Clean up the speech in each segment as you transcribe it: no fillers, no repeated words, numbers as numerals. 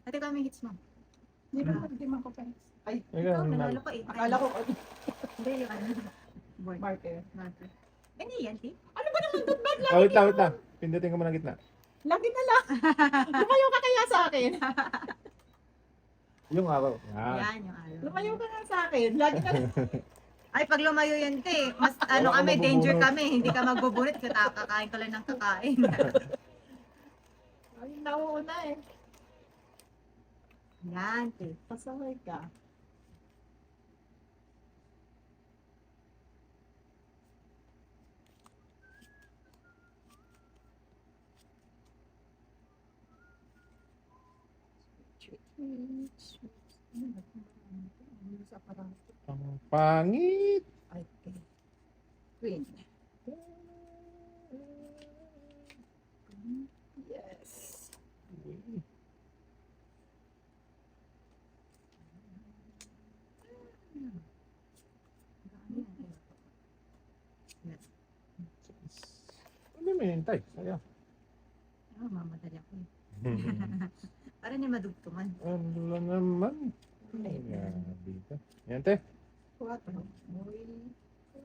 Ate kami hits mo. Hindi man ko fence. Ay, Ikaw, nanalo pa eh. akala ko Hindi, yung ano. Board. marker. Marker. Ano yan, Ti? Ano ba naman doon? Ba't Oh, wait lang, wait lang. Pindutin ko muna gitna. lagi na lang? Lumayo ka kaya sa akin? Yung araw. Yan. Yan, yung araw. Lumayo ka nga sa akin. Lagi na lang. Ay, pag lumayo yan, Ti, mas ano Wala ka kami, danger mabubunot. kami. Hindi ka magbubunot, kakain ka lang ng kakain. Ay, nauuna eh. Yan, Ti. Pasaway ka. Ang pangit. Okay. Queen. Yes. Ano may hintay? Sayang. Oh, mamadali ako eh. Para ni madugtungan. Ano naman? Ayan, dito. Yan, te. 4. Uy. 4.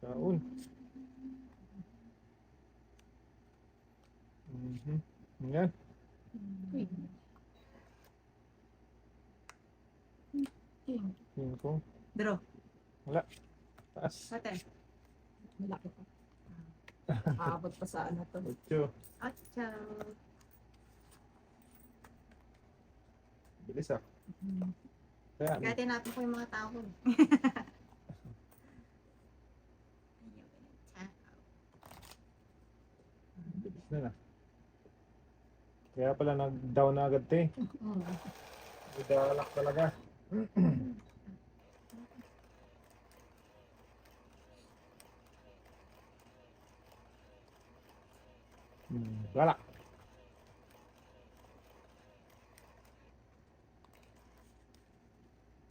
Kaun. Mhm. Yan. Queen. King. Yun ko. Draw. Taas. Ate. Malaki pa. Aabot pa sa ano to. 8. Atcha. Bilis ah. Kaya, Kaya tinapin ko yung mga tao ko. bilis na na. Kaya pala nag-down na agad, te. Idalak talaga. Balak.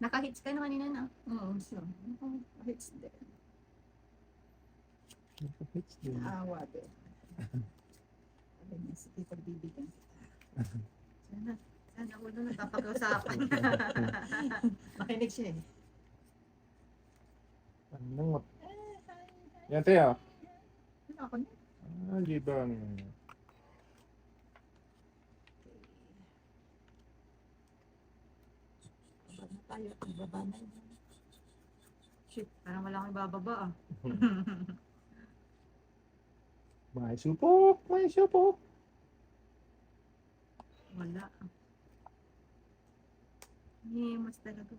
Naka-hits ka na kanina na. So, hits din. Hits din. Naawa din. Sabi niya, sige, pagbibigyan kita. Sana ulo nagpapag-usapan. Makinig siya eh. Anong yan, te, ah. Ano ako na? Ah, libang. Baba na tayo. Baba na yun. Shit, parang wala akong ibababa ah. May supok! May supok! Wala. Mas talaga.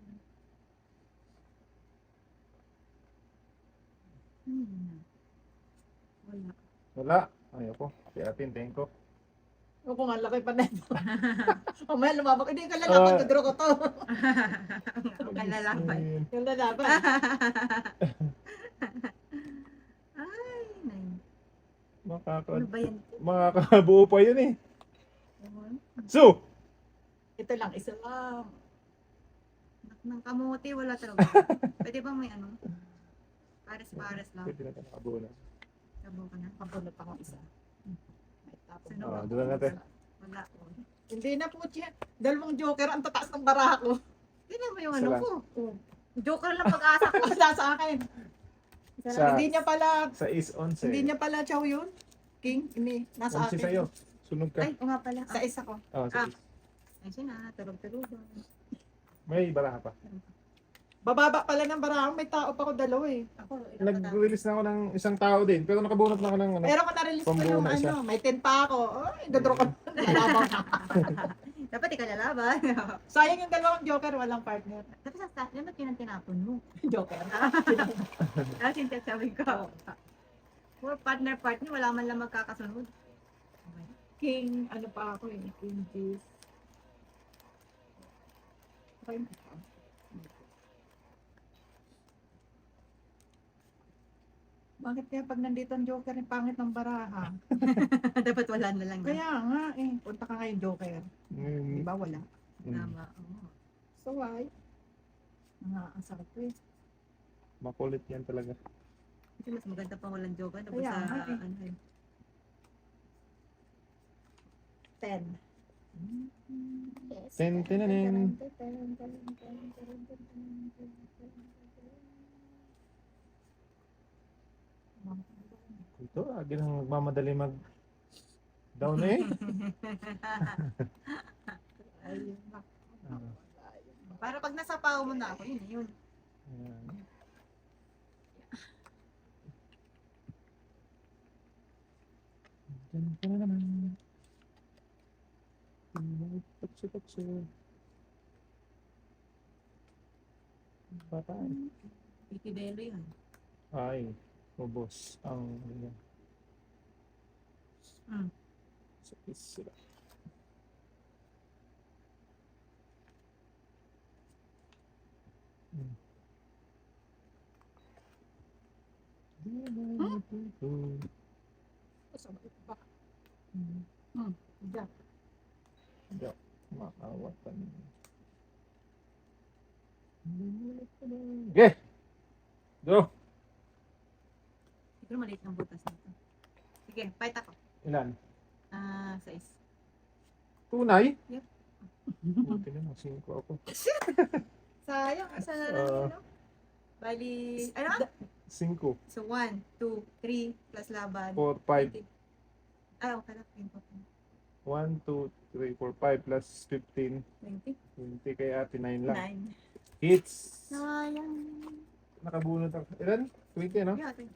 Wala. Wala. Ayoko. Piatin, tingin ko. O kung ang laki pa na ito. Mamaya lumabak. Hindi ka lalaban. Tudro ko to. Ang kalalaban. Yung lalaban. Ay, nay. Makaka... Ano ba yan? Makakabuo pa yun eh. So! Ito lang. Isa lang. Ng kamuti, wala talaga. Pwede bang may ano? Pares-pares lang. Pwede na tayo nakabuo na. Sabo ka na. Pabunot akong isa. May tapos. Sino Ah, doon natin. Wala. Hindi na po siya. Dalawang joker. Ang tataas ng baraha ko. Tingnan mo yung Isa ano lang. ko. Joker lang pag-asa ko. Wala sa akin. Sa- Hindi niya pala. Sa is 11. Hindi niya pala chow yun. King. Hindi. Nasa 11 akin. sa'yo. Sunog ka. Ay, o nga pala. Sa isa ko. Oh, sa is. Ay, sina. Tulog-tulog. May baraha pa. Bababa pala ng baraha. May tao pa ko dalawa eh. Ako, ilang katao? Nag-release na ako ng isang tao din. Pero nakabunot na ako ng ano. Pero kung na-release ko Pambuo yung na isa. ano, may 10 pa ako. Ay, dodro ko. Lalabaw na. Dapat ikaw lalaban. Sayang yung dalawang joker, walang partner. Tapos sa staff, ba't yun ang tinapon mo? Joker. Tapos yung sabi ko. Puro partner-partner, wala man lang magkakasunod. Okay. King, ano pa ako eh. King Juice. Okay. Bakit kaya pag nandito ang Joker, yung pangit ng baraha? Dapat wala na lang. Kaya nga eh, punta ka ngayon Joker. Di Mm. ba wala? Tama. Oo. So why? Ang sakit ko eh. Makulit yan talaga. Kasi mas maganda pang walang joke. Tapos Kaya sa nga eh. ano eh. 10. Ten, tinanin. Ito, lagi nang magmamadali mag down eh. Ayun na. Ah, Para pag nasa pao mo na ako, yun yun. ayan. Dyan ka na naman. Tukso. Patay. Ikibelo yun. Ay, ubos ang yan. Hmm. Sakit sila. Masama ito pa. Hmm. Jack. Makawatan. Okay. Go. Siguro maliit ng butas nito. Sige, fight ako. Ilan? 6. Tunay? Yep. Buti na lang, 5 ako. Sayang, isa na lang yun, no? Bali, ano? 5, So, 1, 2, 3, plus laban. 4, 5. Okay lang, 1, 2, 3, 4, 5 plus 15. 20. 20 kay ate 9 lang. 9. Hits. Sayang. Nakabunot ako. Ilan? 20, no? Yeah, okay.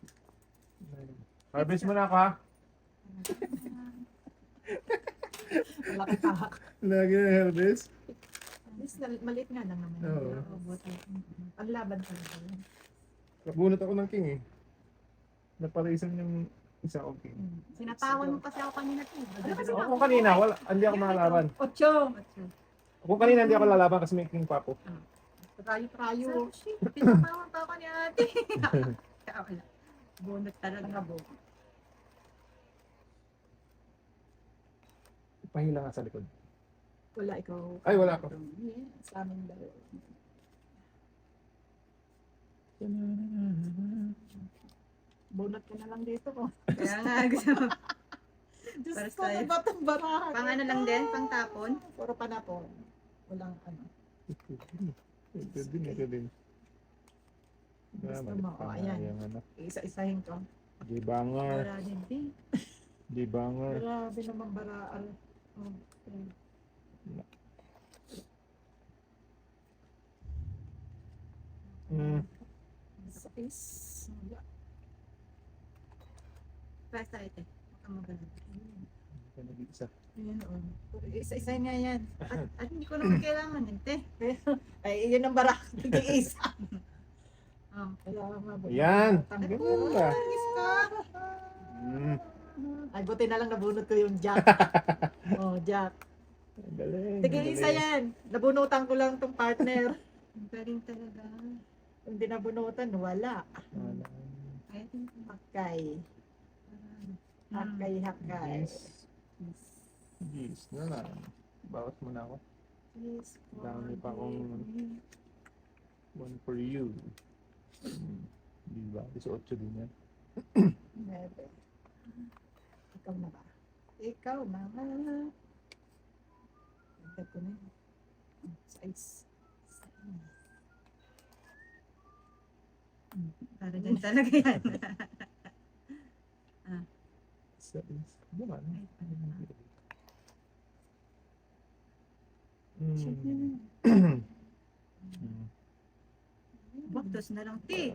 Harvest mo na ako, ha? Malaki pa. Lagi na harvest. Maliit nga lang naman. Oo. Ang laban talaga yun. Nakabunot ako ng king, eh. Naparisan yung isa kong king. Sinatawan mo kasi ako kanina, Tim. Ako kanina, hindi ako makalaban. 8. Ako kanina hindi ako lalaban kasi may king pa ako. Prayo. Tinatawan pa ako ni ate. Kaya wala. Bunot talaga. Pahila nga sa likod. Wala ikaw. Ay, wala ako. Yeah, sa amin daw. Bunot ka na lang dito ko. Kaya nga, gusto mo. Diyos Para ko, sa'yo. na batang baraha. Pang ano lang din, pang tapon. Puro panapon. Walang ano. Ito din. Gusto mo, ayan. Isa-isahin ko. Dibanger. Wala din, Tim. Dibanger. Grabe naman baraal. Okay. Mm. Wala. Press tayo, te. Huwag kang magalang. Nag-iisa. Ayan, oh. Isa-isahin nga yan. At hindi ko naman kailangan, eh, te. Ay, yun ang baraha. Nag-iisa. Oh. Wala nga ba? Ayan. Tanggap Ganun ba? Kiss ka. Mm. Ay, buti na lang nabunot ko yung Jack. Oh, Jack. Galing. Sige, isa yan. Nabunutan ko lang tong partner. Ang galing talaga. Kung di nabunutan, wala. Kaya din, Hakay. Hakay. Yes na lang. Bawas mo na ako. Dami pa akong one for you. Diba? 18 din yan. Nebe. Ikaw na ba? Ikaw na ba? Ito ko na yun. Size. para dyan talaga yan. Naman. Baktos na lang, te.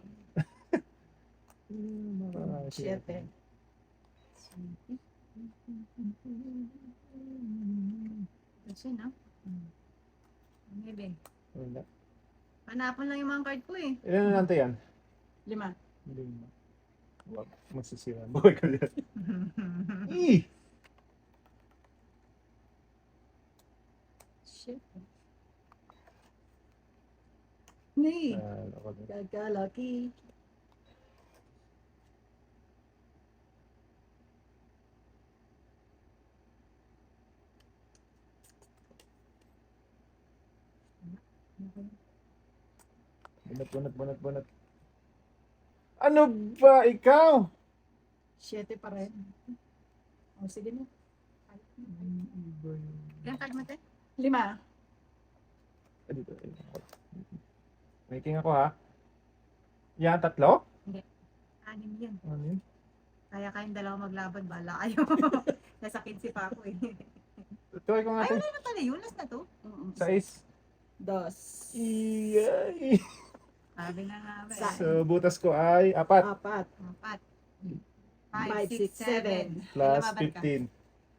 7. Kasi na. Maybe. Wala. Panapon lang yung mga card ko eh. Ilan na lang yan? 5. Hindi mo. Wag masisira. Buhay ka yan. Eh! Shit. Nay. Ako din. Gagalaki. Bunot. Ano ba ikaw? 7 pa rin. O, sige na. Ilang card mo, te? 5. Dito. May king ako ha. Yan, 3? Anim yan. Ano yun? Kaya kayong dalawa maglaban, bala kayo. Nasa 15 pa ako eh. Try ko nga Ay, ito. wala na pala yun. Last na to. 6. 2. Iyay. Sabi na nga ba. Sa- So, butas ko ay 4 4. 4. 5, 6, 7. plus Ilan ba ka? 15.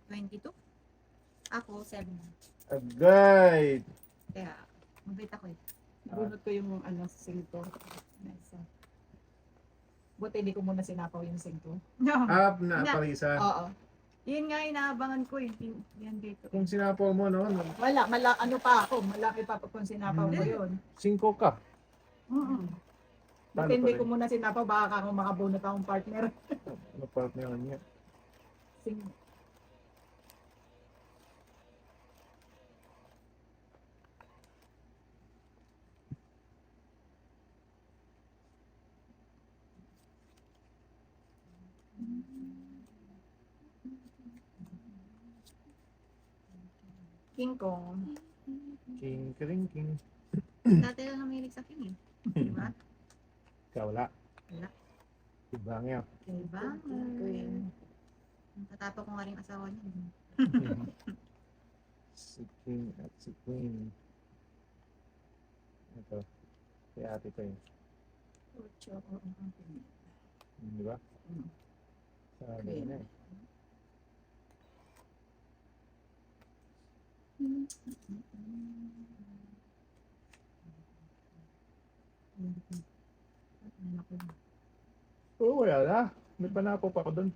22? Ako, 7. Agay. Kaya, mabait ako eh. Bunot ko yung singko. Nice. Buti hindi ko muna sinapaw yung singko. No. Up na Na. parisa. Oo. Yun nga inaabangan ko eh. Yan dito. Kung sinapaw mo, no? Ano pa ako, malaki pa pag kung sinapaw ko yun. 5 ka. Mm-mm. Paano Buti hindi pa ko rin? muna sinapaw, baka ako makabunot akong partner. Ano partner niya? Sing- King Kong. King. Dati lang namilig sa king eh. Diba? Ikaw wala. Wala. Ibang yan. Diba? Queen. Tatato ko nga rin asawa niya. Si King at si Queen. Ito. Si ate ko yun. Ocho. Di ba? Mm. Sabi Queen. na eh. Oo, wala na. May panapo pa ako doon.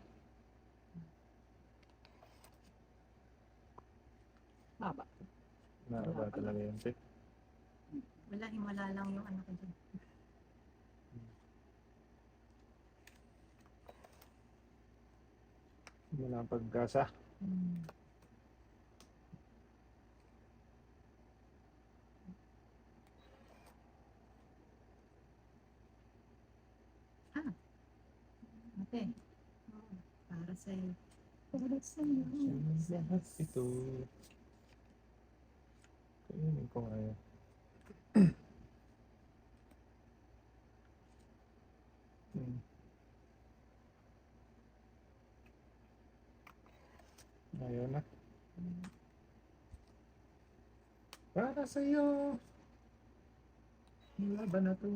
Haba. Nakaba talaga yun. Te. Wala, himala lang yung anak ko dyan. Wala ang pagkasa. Ate, para sa'yo. Lahat ito. Kainin ko nga yun. Ayaw na. Para sa'yo. Laban na to.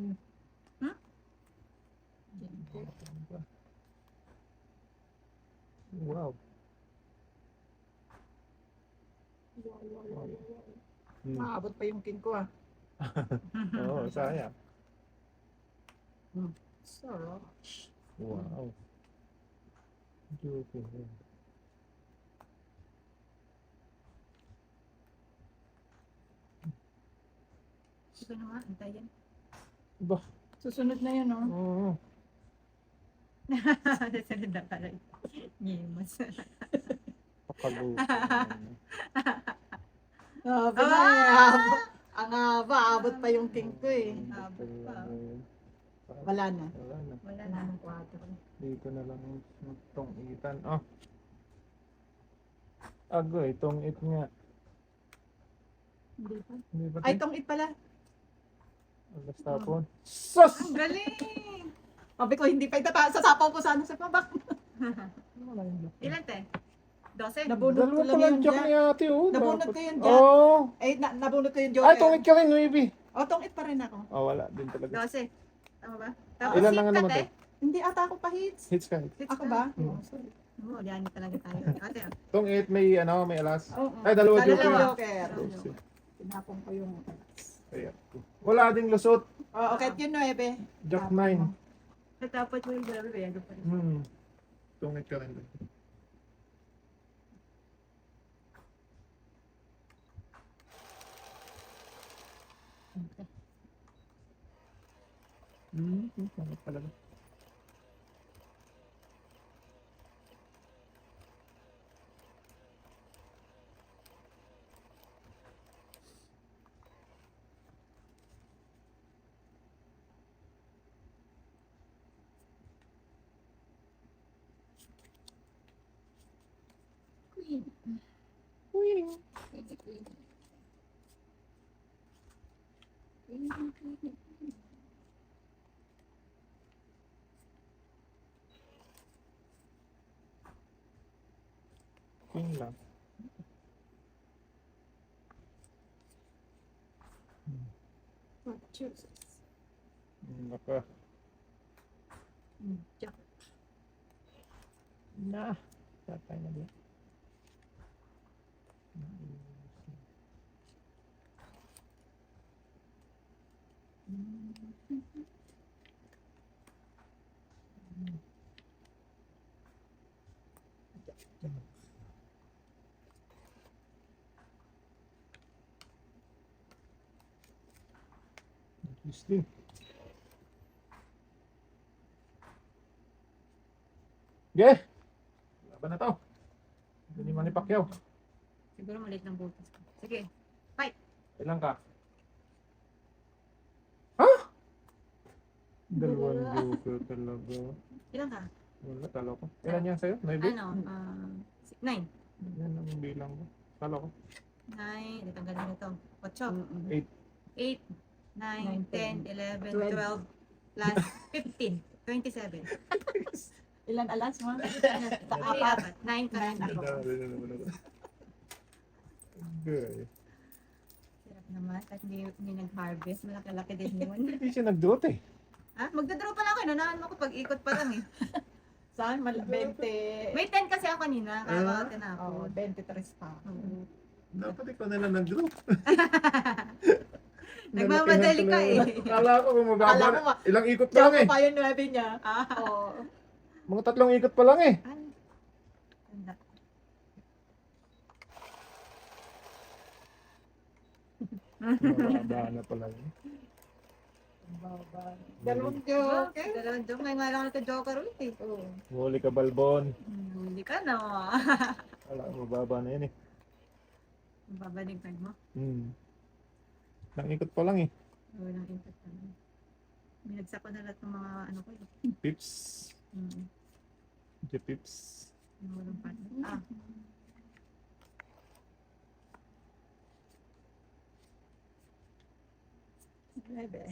Wow. Maabot pa yung king ko Oo, sayang. Sarap. Wow. Joke. Ito na nga, antayin. Ba? Susunod na yun, Oo. Nasunod na pala. Nyimas. Papago. Ang haba, abot pa yung king ko eh. Abot pa. Wala na. Wala na. Wala Wala na. ng 4. Dito na lang itong itan. Oh. Agoy, itong it nga. Hindi pa. Hindi ba? Ay, tong it pala. Alas tapon. Sus! Ang galing! Sabi ko, hindi pa itata. Sasapaw ko sana sa pabak. Ilan te? 12? Nabunot ko Dalawa lang pala yung ang jack ni jack. ate, oh. Nabunot Dapat- ko yung jack. Oo. Nabunot ko yung Ay, joker. itong it ka rin, Nuibi. Tong it pa rin ako. Oh, wala din talaga. 12. Tama ba? Tapos Ilan hit lang ka, naman te? to? Hindi ata ako pa hits. Hits ka. Hits. Hits Ako ka. ba? Hmm. Oh, sorry. Oo, yan talaga tayo. Ate, Itong it may, may alas. Oo. Ay, dalawa Dalawa joker. joker. Tinapon ko yung... Ayan. Wala ding lusot. Oh, okay, yun 9. Jack 9. Natapos mo yung dalawa, bayago pa rin. Itong it ka rin. Ano pala ba? Queen. Queen. Queen, queen. Queen, queen. Queen lang. What chooses? Naka. Jack. Na. Tatay na din. Interesting. Yeah. Laban na to. Hindi Manny Pacquiao. Siguro maliit ng butas ko. Sige. Ilan ka? Dalawang joker talaga. Ilan ka? Wala, talo ko. Ilan yan sa'yo? 9? Ano? 9. Yan ang bilang ko. Talo ko. 9. Ito ang galing ito. 8. 8. 8, 9, 10, 11, 12, plus 15. 27. Ilan alas mo? Ay, apat. 9 ka Nine lang. ako. Dali na naman ako. Okay. Sarap naman. At hindi nag-harvest. Malaki-laki din yun. Hindi siya nag-dot eh. Ha? Magdadraw pa lang ako. Nanahan mo ko pag ikot pa lang eh. Saan? 20. May 10 kasi ako kanina. Kaya Ah? ako na ako. Oh, 23 pa. Oo. Dapat ikaw na lang nag-drop. Nagmamadali ka eh. Kala ko kung Kala mababa. ko Ilang ikot pa lang Diyan eh. ko pa yung 9 niya. Ah. Oo. Mga 3 ikot pa lang eh. Ay. Ganda. Mababa na pala yun. Baba. Dalawang Diba? joke. Dalawang joke. Ngayon nga lang ito joker ulit eh. Oo. Huli ka, Balbon. Hindi ka na. Wala, mababa na yan eh. Babaling card mo. Ilang ikot pa lang eh. Walang impact pa lang. Binagsak ko na lahat ng mga ano ko eh. Pips. Hmm. Pips. Walang partner. Ah. Bebe.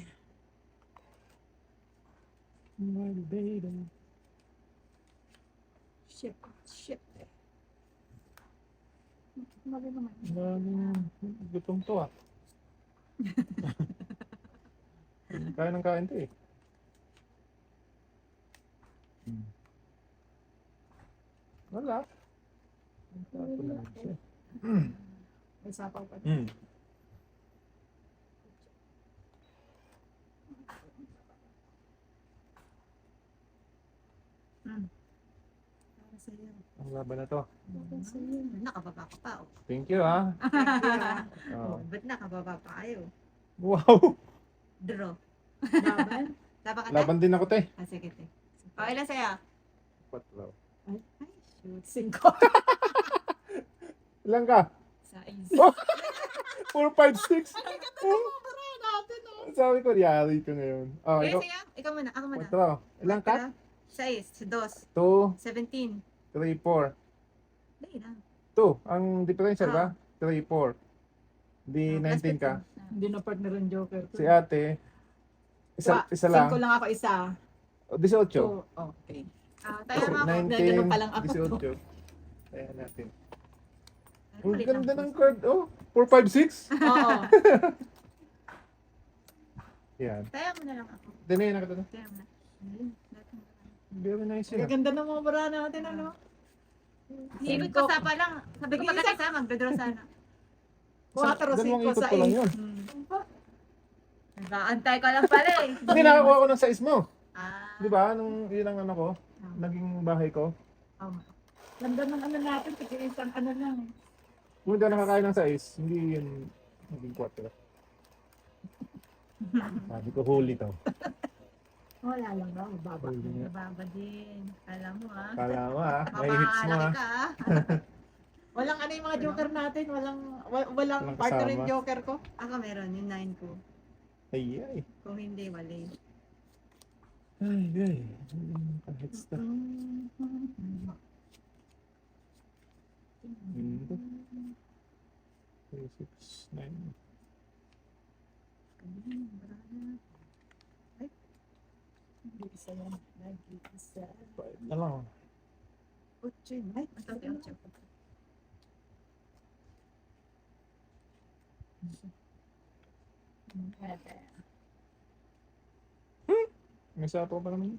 My baby. Ship. Ship. Mali naman. Gutom to ah. Kain ng kain to eh. Wala. Tapo na lang siya. May sapaw pa. Para sa'yo. Ang laban na to. Nakababa ka pa oh. Thank you ah. Oh, Oh. ba't nakababa pa kayo? Wow. Draw. Laban. Laban ka tayo? Laban din ako te. Ah, sige te. Oh, ilan sa'yo? Patlaw. Ay, shoot. 5. Ilan ka? Size. 4, 5, 6. Sabi ko, yari ka ngayon. Oh, Eh, ikaw. sa'yo? Ikaw muna. Ako muna. Patlaw. Ilan ka? 6, 2, 2, 17. 3, 4. Dali lang. 2. Ang differential ba? 3, 4. Di Oh, plus 19 ka. 15. Hindi na partner ng Joker. Si ate. Isa lang. 5 lang ako isa. 18. 2. Okay. Ah, tayo mo ako. 19, Ganun pa lang ako. 18. Kaya natin. Ay, Ang palit ganda lang. ng card. Oh, 4, 5, 6. Oo. Yan. Tayo mo na lang ako. Dinayin na ka doon. Tayo mo na. Ayun, lahat ng- Very nice yun. Gaganda ng mga bara natin, ano? Ikot ko sa pa lang. Sabi ko pagkatay sa magdodraw sana. 4, Dalawang 5 ikot sa pa lang 8. yun. Nag-aantay ko lang pala eh. Hindi, nakakuha ko ng size mo. Ah. Di ba? Nung yun ang ano ko, naging bahay ko. Oh. Ganda ng ano natin, kasi isang ano lang. Kung hindi ako nakakain ng size, hindi yun naging 4. Sabi ko, huli to. Wala lang daw, baba. Huli nga. Nababa din. Alam mo ah. Kala mo ah, may hits mo Mapakalaki ah. ka ah. Walang ano yung mga Joker natin, walang Walang partner kasama. yung Joker ko. Ako meron, yung 9 ko. Ay, ay. Kung hindi, wali. Ay, ay. Kahit stuff. Hindi. 3, 6, 9. Isa yan. Nag-iisa. 5 na lang. Otso. Ay, Ito, ito. May sapo pa naman.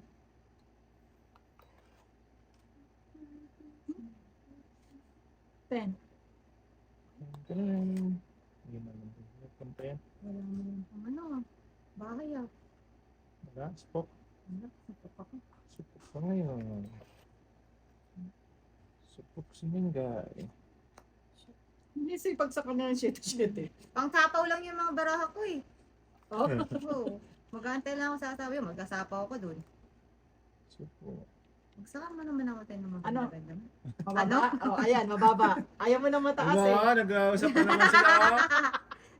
Ten. Ganun. Hindi naman. Nagpunta yan. Wala mo yung Ano? Bahay ah. Wala. Spok. anak. Sapap ako. Supok pa ngayon. Supok si Mingay. Hindi sipag sa kanya ng shit eh. Pang tapaw lang yung mga baraha ko eh. Oh. Oo. Mag-aantay lang ako sa asabi. Magkasapaw ako dun. Supok. Magsaka mo naman ako tayo ng mga Ano? ganda. Mababa? Oh, ayan, mababa. Ayaw mo na mataas eh. Nag-ausap na naman sila.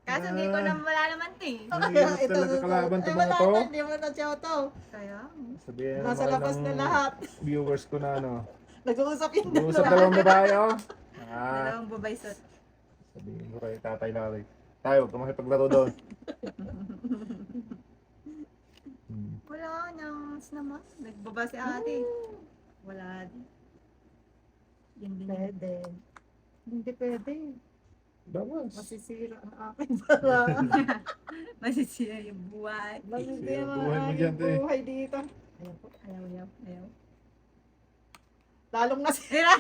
Kaso hindi ko na wala naman eh. Mahirap talaga kalaban to mga to. Hindi mo na siya to. Kaya, Sabihin Nasa naman labas ng na lahat. viewers ko na ano. Nag-uusap yung Nag-uusap dalawa. dalawang babae oh. dalawang babaysot. Sabihin ko kay Tatay Lali. Tayo, huwag ka makipaglaro doon. Wala, nyangas naman. Nagbaba si ate. Wala din. Yun din. Pwede. Hindi pwede. Bawas. Masisira ang aking para. Masisira yung buhay. Masisira ang buhay mo aking dyan, te. buhay dito. Ayaw po, ayaw. Lalong nasira.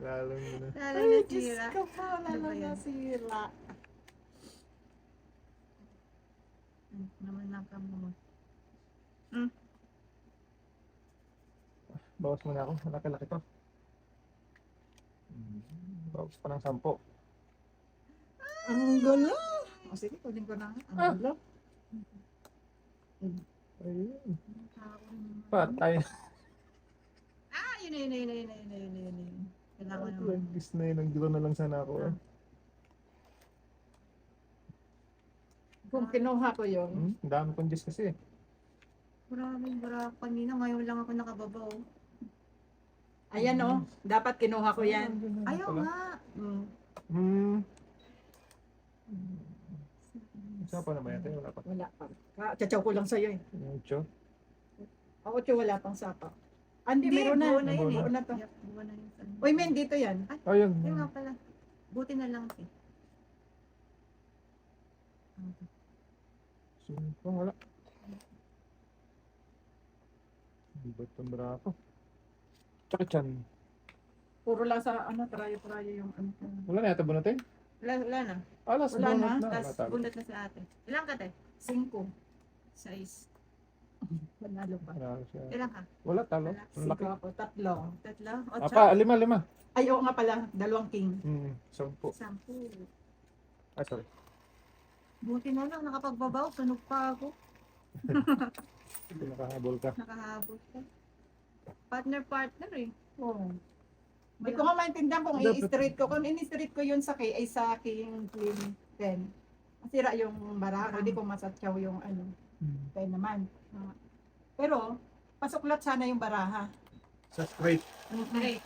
Lalong na. Lalo Ay, nasira. Diyos ko po. Ano ba Lalong yan? nasira. Naman lang ka mo. Bawas muna ako. Malaki-laki to. Bawas pa ng 10. Ang gulo. O sige, kunin ko na. Ang gulo. Ayun. Patay. Yun. Kailangan naman. Lagis na yun. Nag-draw na lang sana ako. Kung kinuha ko yun, Ang dami kong Diyos kasi. Maraming bara kanina. Ngayon lang ako nakababaw. ayan o. Dapat kinuha ko yan. Ayaw nga. Isa pa naman yata. Wala pa. Wala pa. Tsatsaw ko lang sa'yo eh. Mucho. Ako tiyo wala pang sapa. Hindi, Hindi, meron na. buo na yun eh. Buo na to. Yep, buo na yun. Uy, men, dito yan. Ayun. Yun nga pala. Buti na lang eh. Sumpa. Wala. Ba't ang braso? Tsaka chan. Puro lang sa trayo-trayo yung ano. Wala na yata bunutin? Wala na. Alas, Wala bunot na. na. Tapos Wala bunot na si ate. Ilang ka te? 5. 6. Panalo pa. Wala siya. Ilang ka? Wala, talo. Wala. Ang laki. 5 ako, 3. Tatlo? Apa, 5. Ay, oo nga pala. 2 king. 10. 10. Ay, sorry. Buti na lang, nakapagbabaw. Sunog pa ako. Hindi nakahabol ka. Nakahabot ka. Partner eh. Oo. Hindi ko nga maintindihan kung i-straight ko. Kung in-straight ko yun sa ay sa king queen 10. Masira yung barako. Hindi ko masatsaw yung ano. 10 naman. Pero, pasuklat sana yung baraha. Sa straight. Okay.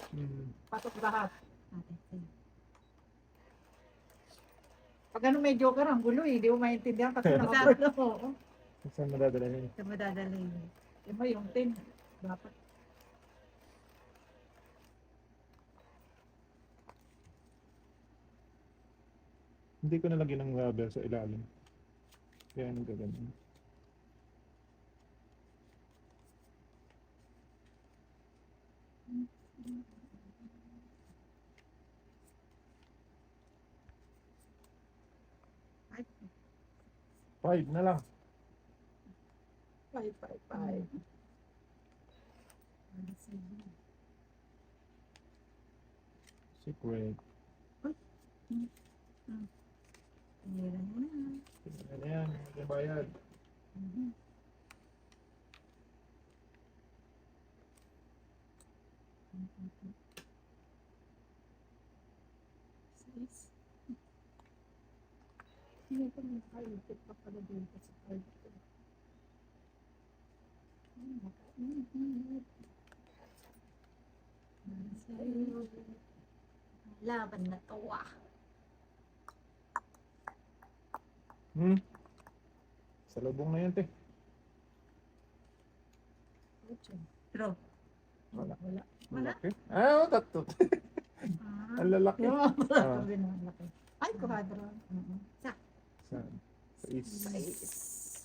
Pasok lahat. Ate, sige. Pag ano may joker, ang gulo eh. Hindi mo maintindihan kasi nakaburn ako. Saan madadala niya? Ito madadala yun. Diba yung 10? Dapat. Hindi ko nalagyan ng rubber sa ilalim. Kaya nagaganon. Ay, 5 na lang. 5, 5, 5. Secret. Piniran mo na. Tingnan na yan. May bayad. Hindi ko may kalipit pa pala dito sa kalipit. Nakainit. Sa'yo. Laban na to ah. Salubong na yan, te. Draw. Wala. Wala. Wala? Laki. Ah, tatot. Ah. Ang lalaki. Yung mga Ah. barato binalaki. Ay, kuhadro. Saan? Sa is. Nice.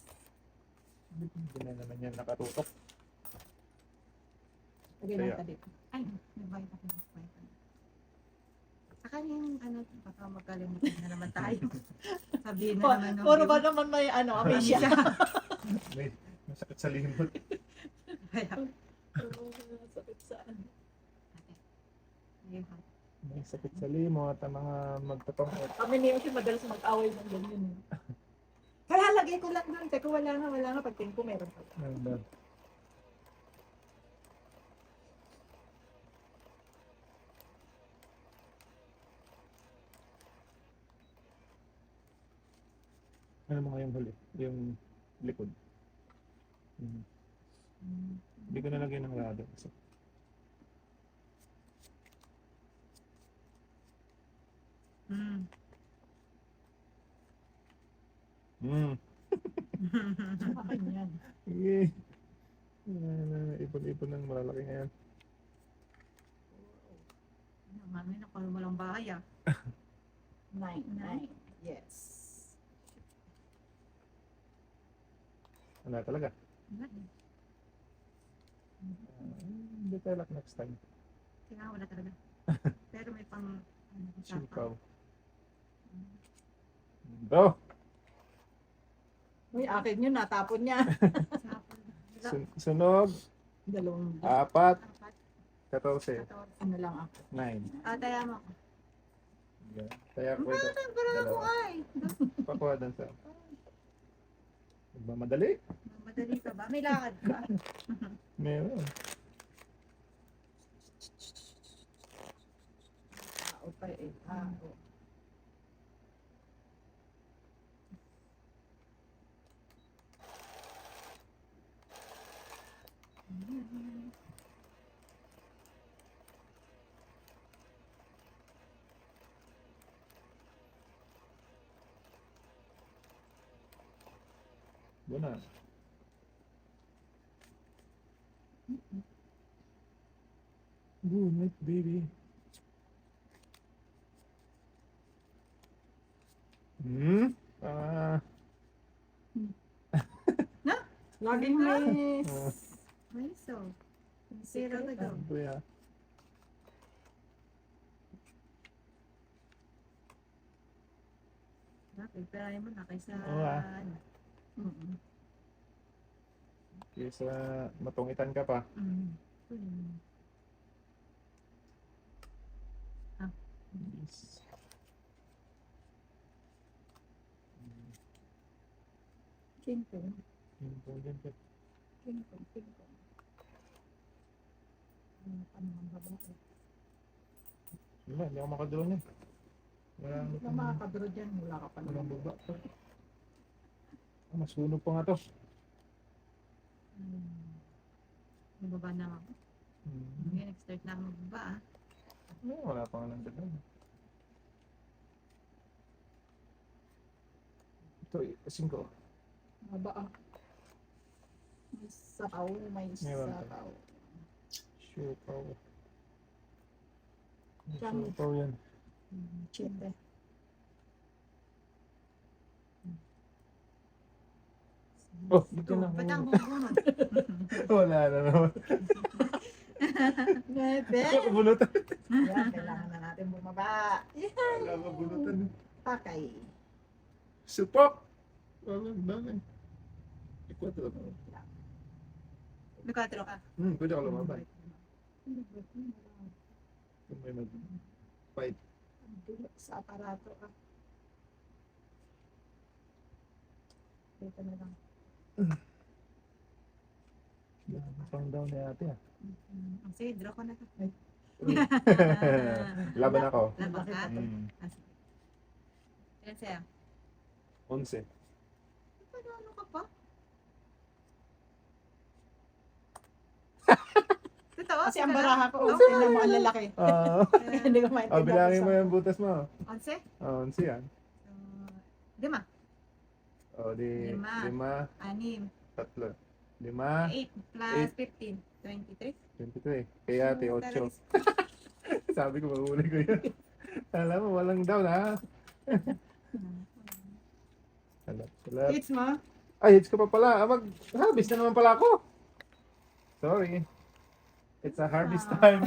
Hindi na naman yan nakatutok. Lagay Kaya. lang ka dito. Ay, nabait ako. Saka yung ano, baka magkalimutan na naman tayo. Sabihin na naman. Puro ba naman may ano, amnesia? May masakit sa limot. Sakit sa ano. May sakit sa limot ang mga magpapangit. Kami ni Yoshi madalas mag-away ng ganyan. Kaya lagay ko lang doon. Teka, wala nga. Pagtingin ko meron pa. Ano mo ngayong huli? Yung likod. Hindi ko nalagyan ng lado. Kasi Akin yan. Sige. Ipon-ipon ng malalaki ngayon. Mami, nakuha mo lang bahay ah. 9. Yes. Wala talaga. Wala eh. Hindi tayo luck next time. Kaya nga, wala talaga. Pero may pang Sipaw. Do! Uy, akin yun. Natapon niya. Sunog. 2. 4. Apat. 14. 14. Ano lang ako. 9. Taya mo. Yeah. Kaya ko ito. Parang ako ay. Pakuha doon sa... Magmamadali. Madali ka ba? May lakad ka. Meron. Tao pa eh. Tao. Doon na. Good night, baby. Ah. Laging may... Ay, so. Zero na go. Ito ya. Pipirahin mo na kaysa... Oo, ah. ano. Kaysa matungitan ka pa. Yes. King Kong. King Kong. Ano naman babae? Wala, hindi ako makadraw niya. Hindi ka makakadro dyan. Wala ka pa Walang naman. baba. Masunog pa nga to. Nababa na ako. Ngayon, nag-start na ako magbaba ah. Wala pa nga nandun. Ito, 5. Maba ah. May sakaw. May Meron pa. sakaw. Sure power. Kami. Sure power yan. Chete. Oh, dito na. Ba't ang bubunod? Wala na naman. Nete. Bulutan. Yan, kailangan na natin bumaba. Wala ka bulutan. Pakay. Supok! Wala, dami. Ikwatro na. Nagkatro ka. Pwede ako lumaban. Kung may mag-fight. Ang dulo sa aparato ah. Dito na lang. Pang down ni ate ah. Sige, draw ko na to. Laban ako. Laban ka? Mm. Ilan sa'yo? 11. Ano ka pa? Ito. oh. Kasi ang baraha ko, Oh, tingnan mo, ang lalaki. Hindi ko Oh, maintindihan. bilangin mo kung yung butas mo. 11. Oh, ano yan? So, 5. Oh, di Lima. 5, 6. 3, 5, 8 plus 15. 23. 23. Kaya ate, 8. Sabi ko, mahuli ko yun. Alam mo, walang down ha. Salat. Hits mo? Ay, hits ko pa pala. Mag-harvest na naman pala ako. Sorry. It's a harvest time.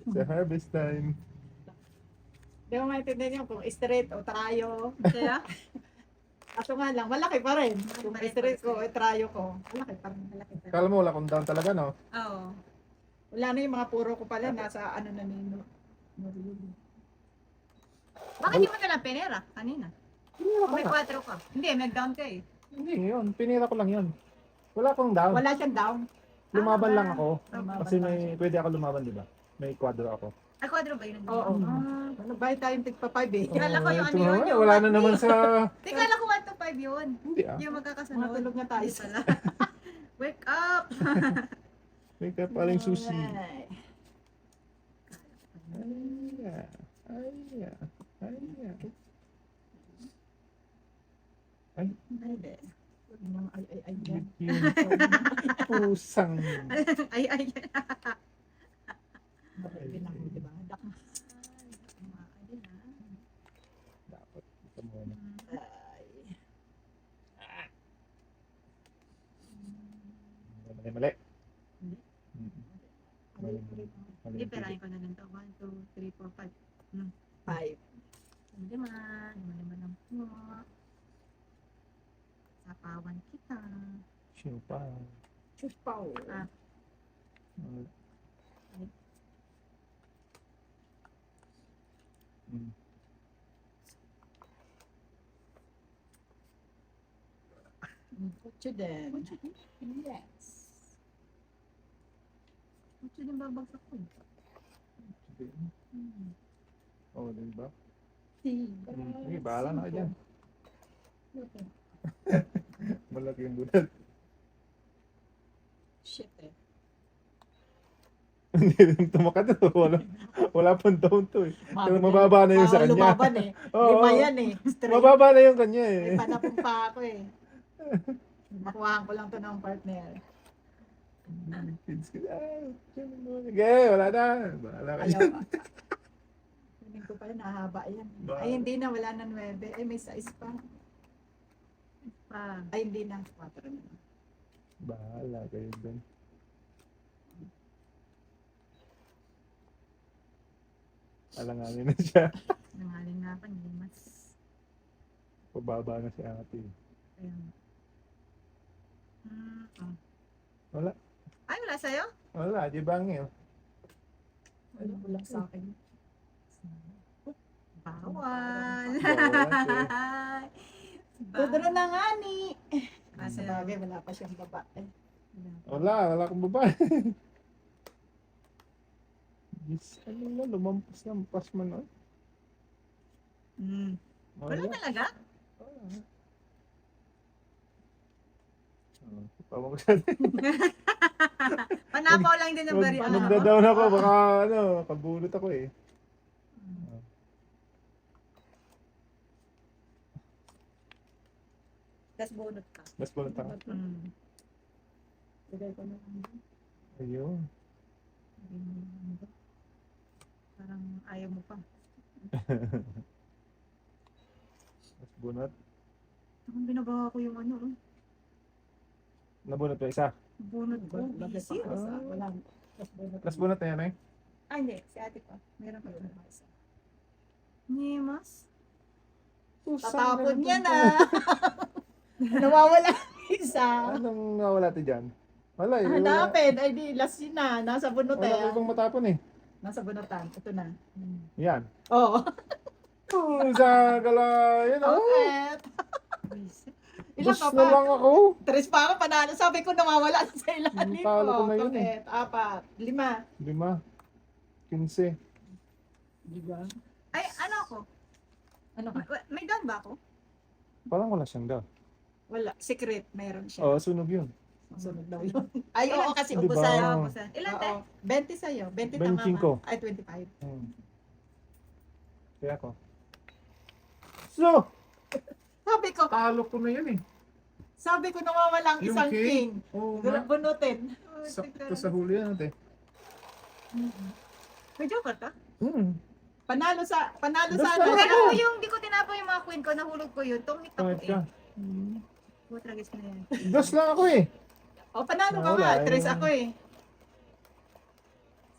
It's a harvest time. Hindi ko maintindihan yun kung straight o trayo. Kaya? Ato nga lang, malaki pa rin. Kung Malaki straight pa rin. ko o trayo ko, malaki pa rin. Malaki pa rin. Kala mo wala kong down talaga, no? Oo. Wala na yung mga puro ko pala, nasa ano na nino. Bakit di mo nalang pinera kanina? May 4 ka. Hindi, nag-down ka eh. Hindi, yun. Pinira ko lang yun. Wala akong down. Wala siyang down. Lumaban lang ako. Lumaban Kasi lang pwede ako lumaban, di ba? May quadro ako. Ay, 4 ba yun? Oo. Ah. Ano ba tayong tigpa 5 eh? Kala ko yung ito ano yun, naman, yung wala na one naman sa... Di, kala ko 1 to 5 yun. Hindi ah. Yung magkakasunod. Matulog na tayo. Hindi pala. Wake up! May kapaling susi. Ay. Ay, yeah. Ay, yeah. Ay, yeah. Ay, Ay, de. Huwag niyang ay dyan. yung pusang. ay, ay. Bakit binako, di ba? Dak. Dapat ito muna. Ay. Mali, mali. Hindi. Mm. Mali, Mali, mali. Hindi, perahin ko na lang to. 1, 2, 3, 4, 5. 5. Hindi man. Lima lang po. Sapawan kita. Sino pa? Choose power. Ah. Mm. What you then? Yes. Ito yung babagsak ko. Oh, di ba? See. Sige, bahala na kayo dyan. Okay. Malaki yung bulat. Shit eh. Hindi rin tumakas to. Wala pang down to eh. Pero mababa na yung sa kanya. Lumaban eh. Oo. 5 yan eh. Straight. Mababa na yung kanya May eh. panapong pa ako eh. Nakuhaan ko lang to ng partner. Kids ko. Sige, wala na. Bahala ka Ayaw. dyan. Hindi ko pala nahaba yan. Ba- Ay hindi na, wala na 9. Ay may 6 pa. Pa. Ay hindi na, 4 na. Bahala kayo dyan. Alanganin na siya. Nangaling nga pa. Hindi mas. Pababa na si ate. Ayun. Oh. Wala. Ay, wala sa'yo? Wala, di bangil. Wala mo lang sa akin. Bawal. Bawal, Tudro na nga ni. Kasi, Sa bagay, wala pa siyang babae. Wala akong babae. Yes, ano na, lumampas man. Oh. Wala talaga? Wala. Tawa ko siya. Panapaw lang din yung bari. Magda-down ako, baka kabulot ako eh. Tapos bunot ka. Mas bulot ako. Bigay ko na lang. Ayun. Parang ayaw mo pa. Mas bunot. Ang binabawa ko yung ano. Nabunot pa isa. Bunot ko. Bagay pa Easy. ako sa wala. Mas bunot na yan eh. Ah, hindi. Si ate ko. Meron pa yun. Nimas. Tatapon niya na. Nawawala isa. Anong nawala ito dyan? Wala eh. Wala, Hanapin. Ay di, last yun na. Nasa bunot wala ko eh. ibang matapon eh. Nasa bunutan. Ito na. Yan. Oo. Oh, sa gala, yun oh. Bakit? Ilan Bus ka na pa? lang ako. 3 pa ako panalo. Sabi ko nawawala sa ilalim. Talo ko na yun eh. Bakit? 4, 5. 5. 15. Di ba? Ay, ano ako? Ano ka? May down ba ako? Parang wala siyang daw. Wala. Secret. Meron siya. Oo, sunog yun. Masunod daw yun. Ay, oo, kasi Di ba? ubusan. Oo. Ubusan. Ilan te? Oo. 20 sa'yo. 20 tama 25. ka. Ay, 25. Kaya ako. So, Sabi ko, talo ko na yan eh. sabi ko nawawala ang Yung isang king? king. Oo nga. Bunutin. Sakto sa huli yan ate. May joker ka? Panalo sa Basta ano. ako. Pero yung di ko tinapon yung mga queen ko, nahulog ko yun. Tungit ako Kahit ka. eh. Putragis na yan. Dos lang ako eh. O, panalo ka Wala, nga. Tres eh. ako eh.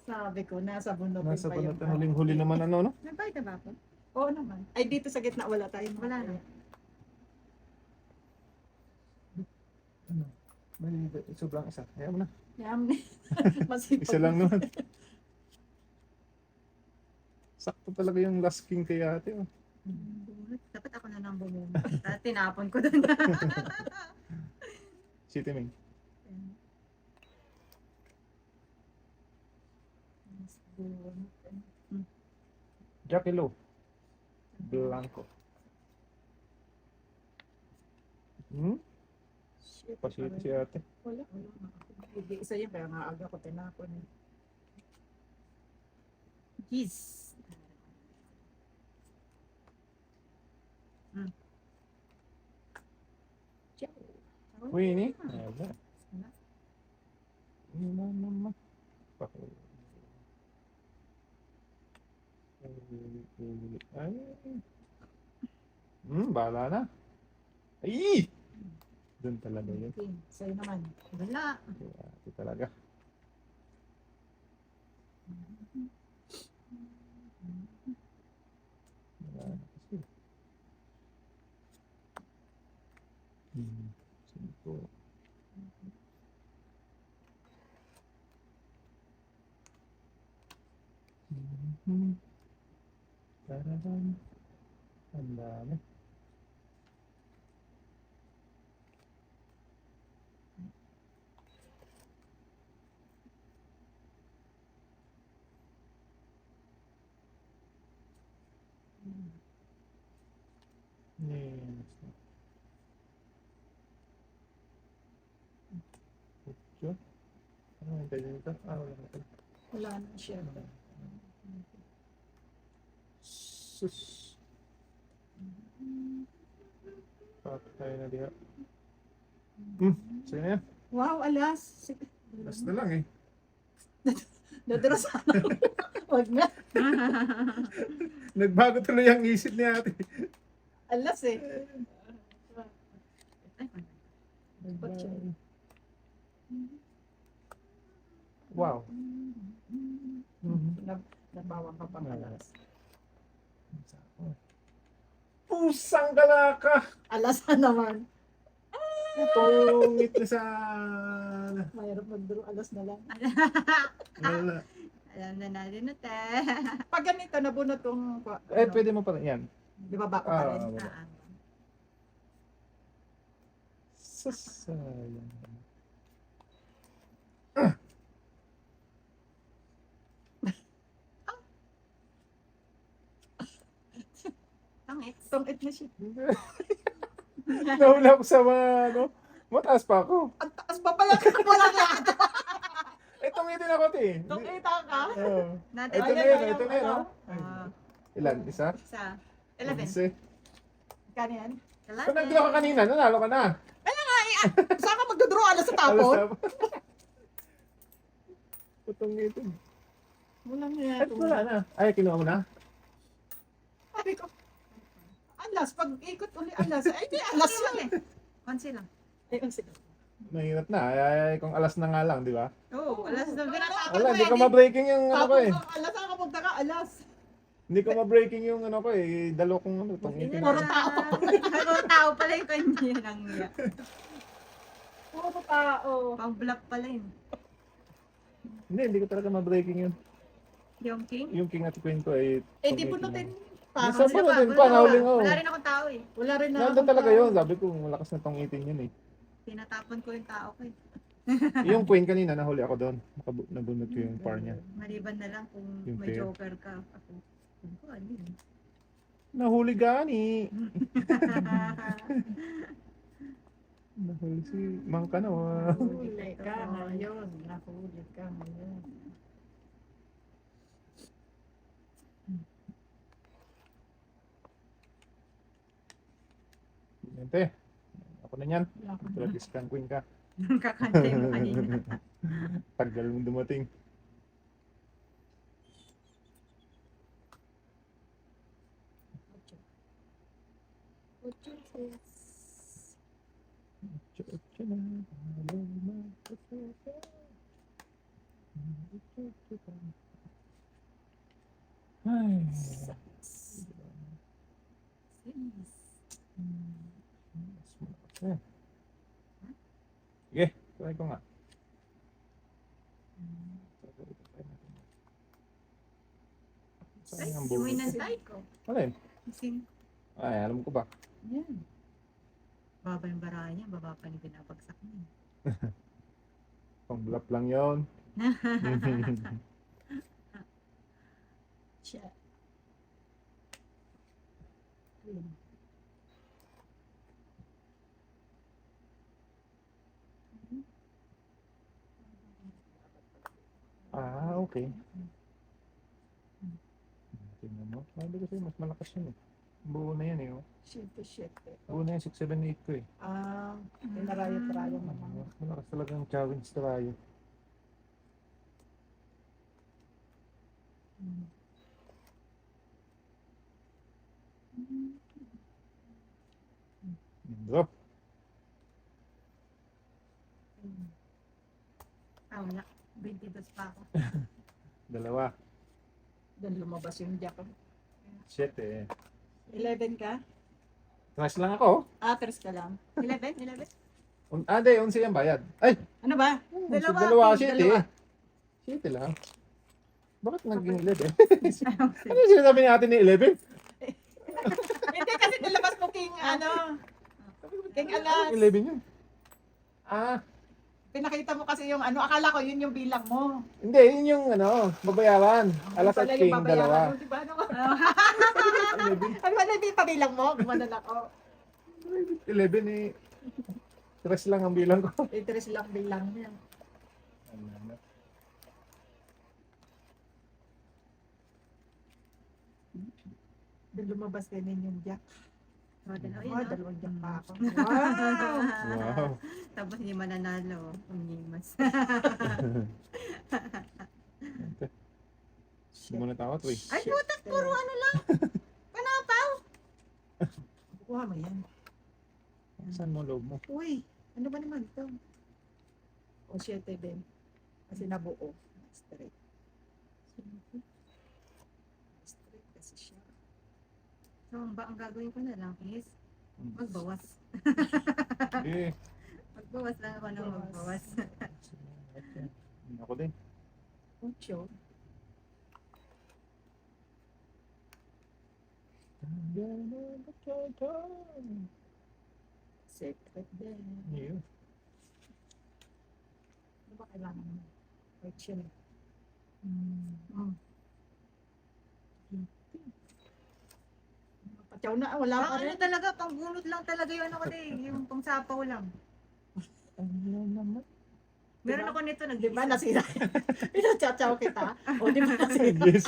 Sabi ko, nasa bunutin Nasa pa yung banat huling-huli naman ano, no? Nagbayad na ba ako? Oo naman. Ay, dito sa gitna wala tayo. Wala na. Ano? May sobrang isa. Kaya mo na. Yam. Masipag. Isa lang naman. Sakto talaga yung last king kay ate. Oh. Dapat ako na lang bumumba. Tinapon ko doon. City Ming. Jackie Low. Blanco. Shit, Pasito si ate. wala. Hindi isa yun, kaya nga aga ko tinapon eh. Jeez. Winnie? Wala. Wala naman. Pakul. Ay. Bahala na. Ay! Doon talaga yun. Okay, sa'yo naman. Wala. Ito talaga. Wala na kasi. Cinco. Tararan. Ang dami. Yes. Ocho. Ano yung tayo dito? Wala na tayo. Wala na siya. Sus. Patay tayo na diha. Sige na yan. Wow, alas. Last na lang eh. Nadura sana. Wag na. Nagbago tuloy ang isip ni ate. Alas eh. Nagbago. Wow. Nabawang ka pang alas. Pusang galaka! Alas na naman. Tungit na sa... Mayroon magduro, alas na lang. Wala. Alam na natin na te. Pag ganito, nabunot kong... Pwede mo pa rin yan. Di ba bako pa rin? Wala. Sasayang. Tangit. Tungit na siya. Nahula ko sa mga ano. Mataas pa ako. Ang taas pa pala ka wala na. Tungitin ako ate. Tungita ka? Oo. Natin. Ito na Ayan, yun, ito na yun. ano? Oh. Ilan? Isa? Isa. 11. 11. Kano yan? Kung nag-draw ka kanina, nanalo ka na. Saan ka magdodraw alas sa Alas tapon? na. Putungitin. Wala nga. At wala na. Ay, kinuha mo na? Sabi ko, alas, pag ikot uli alas, ay di alas Konsi lang yan. eh. Konsi lang. Eh, ang sige. Mahirap na. Ay, kung alas na nga lang, di ba? Oo. Alas na. Binatapon Wala, ko hindi yan ko eh. ma-breaking yung ano ko Tapon eh. ka, alas, saan ka punta ka, alas. Hindi ko ma-breaking yung ano ko eh. Dalo kong ano, tungitin. Puro tao. Puro tao pala yung kanya nang niya. Puro tao. Pang black pala yun. Hindi ko talaga ma-breaking yun. Yung king? Yung king at queen ko ay... Eh, di punutin. Pa. Minsan Sino pa natin Wala pa, pa. nahuling ako. Wala rin akong tao eh. Wala rin na. Nandun talaga yun. Sabi ko, malakas na tungitin yun eh. Tinatapon ko yung tao ko eh. Yung queen kanina, nahuli ako doon. Nabunod ko yung par niya. Maliban na lang kung Yung may pair. joker ka. Ako. Ko, ano yun? Nahuli gani. Nahuli si Mang Kano. Ah. Nahuli ka ngayon. Nahuli ka ngayon. Ente, ako na yan. Wala ka na. Traffic queen ka. Kakantay mo kanina. Tagal mong dumating. Ocho, sis. Ocho na. Ay. Sis. Eh. Sige, try ko nga. Ay, Sayang ang yung buhay. inantay ko. Alin? Kasing Ay, alam ko ba? Yan. baba yung baraha niya, baba pa niya binabagsak niya. Pang bluff lang yon. Siya. Queen. Ah, okay. Tingnan mo. Sabi ko sa'yo, mas malakas yun eh. Buo na yan eh. Oh. Shit. Buo na yan, 6, 7, 8 ko eh. Ah, tinarayo-tarayo naman. Mas malakas talaga ang challenge tayo. Drop. Ah, wala. 22 pa ako. Dalawa. Doon lumabas yung jack. 7 eh. 11 ka? Trash lang ako. Ah, 3 ka lang. 11? 11? Di, 11 yung bayad. Ay! Ano ba? Dalawa, Dalawa, Pete, 7 dalawa. eh. 7 lang. Bakit naging 11? Ano yung sinasabi ni ate ni 11? Hindi kasi nilabas mo king king alas. 11 yun. Ah, Pinakita mo kasi yung akala ko yun yung bilang mo. hindi, yun yung babayaran. Alas at Pala king, yung babayaran dalawa. mo, di ba? Ano ba hindi pa bilang mo? Gumanon ako. 11 eh. Stress lang ang bilang ko. Interest lang bilang niya. Doon lumabas din yung jack. Oh, dalawa Oh, yun, ah. dalawang jack pa ako. Wow. Tapos hindi mananalo. Umimas. Sumunod ako, Troy. Ay, putak, puro ano lang. Panapaw. Kuha mo yan. Saan mo loob mo? Uy, ano ba naman ito? O 7 din. Kasi nabuo. Straight. Straight kasi siya. So, ang gagawin ko na lang is magbawas. Eh. Magbawas lang ako ng magbawas. Ako din. 8. Secret din. Yeah. Ano ba kailangan mo? Right siya. Patyaw na, wala pa Pang ano rin. talaga, pang bunot lang talaga yung ano ko din. Yung pang sapaw lang. Ano naman? Meron ako nito, Di ba nasira? Pinatsaw kita. O di ba nasira? Yes.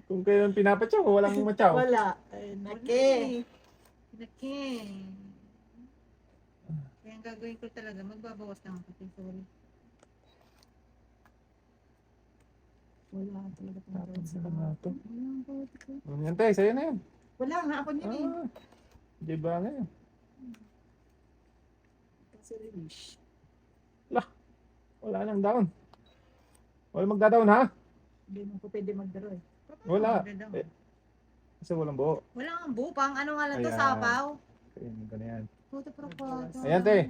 Kung kailan pinapatsaw, walang matsaw. Wala. Ay, naki. Naki. Kaya ang gagawin ko talaga, magbabawas lang ako. Sorry. Wala talaga pang Tapos road sa na nga to. Walang road ko. Yan tayo, sa'yo na yun. Wala nga ako yun eh. Ah, di ba nga yun? Kasi release. Wala nang down. Wala magda-down ha? Hindi mo ko pwede mag-draw eh. Wala. Maganda. Eh, Kasi walang buo. Wala nga bu, pang ano nga lang to, Ayan. sapaw. Kaya ka na yan. Puto propoto. Ayan, te.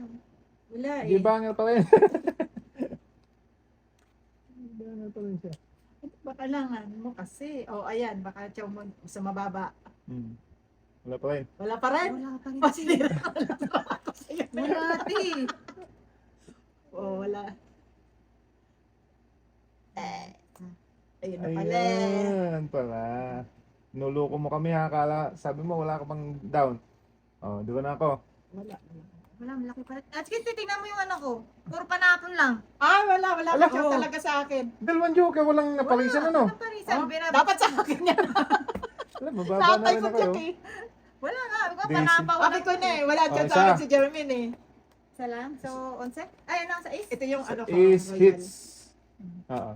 Wala eh. Di ba nga pa rin? Di ba nga pa rin siya? Baka kailangan mo kasi. O ayan, baka tiyaw mo sa mababa. Wala pa rin. Wala pa rin. Wala pa rin. Masira. Wala ako sa'yo. Wala, ti. O wala. Ayun na pala. Ayan pala. Nuloko mo kami ha. Kala, sabi mo wala ka pang down. Oh, di ba na ako? Wala. Wala, malaki pa. At sige, titignan mo yung ano ko. Puro panapon lang. Ah, wala Ala, ka oo. talaga sa akin. Dalawang joke, walang napalisan ano? Walang parisan. Oh, dapat sa akin yan. Alam, mababa na Tatay rin ko na kayo. check eh. Wala nga. Ikaw, Daisy. panapaw. Sabi ko na eh, wala dyan Oh, sa isa. akin si Jermaine eh. Isa lang. So, 11? Ay, ano, sa is? Ito yung ano ko. Is Royal. hits. Oo.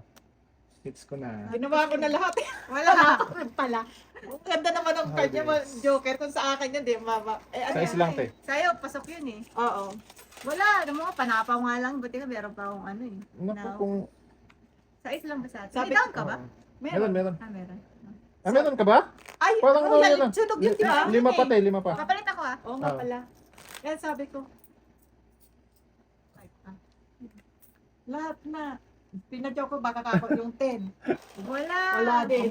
Hits ko na. Ginawa ko na lahat eh. Wala. Ako rin pala. Ang ganda naman ng card niya, Joker. Kung sa akin yun, di mama. Eh, ano Size yan? lang, te. Sa'yo, pasok yun eh. Oo. Wala. Ano mo, panapaw nga lang. Buti ka, meron pa akong ano eh. Naku, Now, kung... Sa is lang ba sa atin? Sabi- May down ka ba? Oo. Meron. Meron. Ah, meron. Ah, meron ka ba? Ay, Parang oh, yun, sunog yun, di ba? Lima pa, te. Lima pa. Papalit ako ah. Oo nga Oo. pala. Yan sabi ko. Lahat na. Pinadyo ko baka kako yung 10. Wala. Wala din.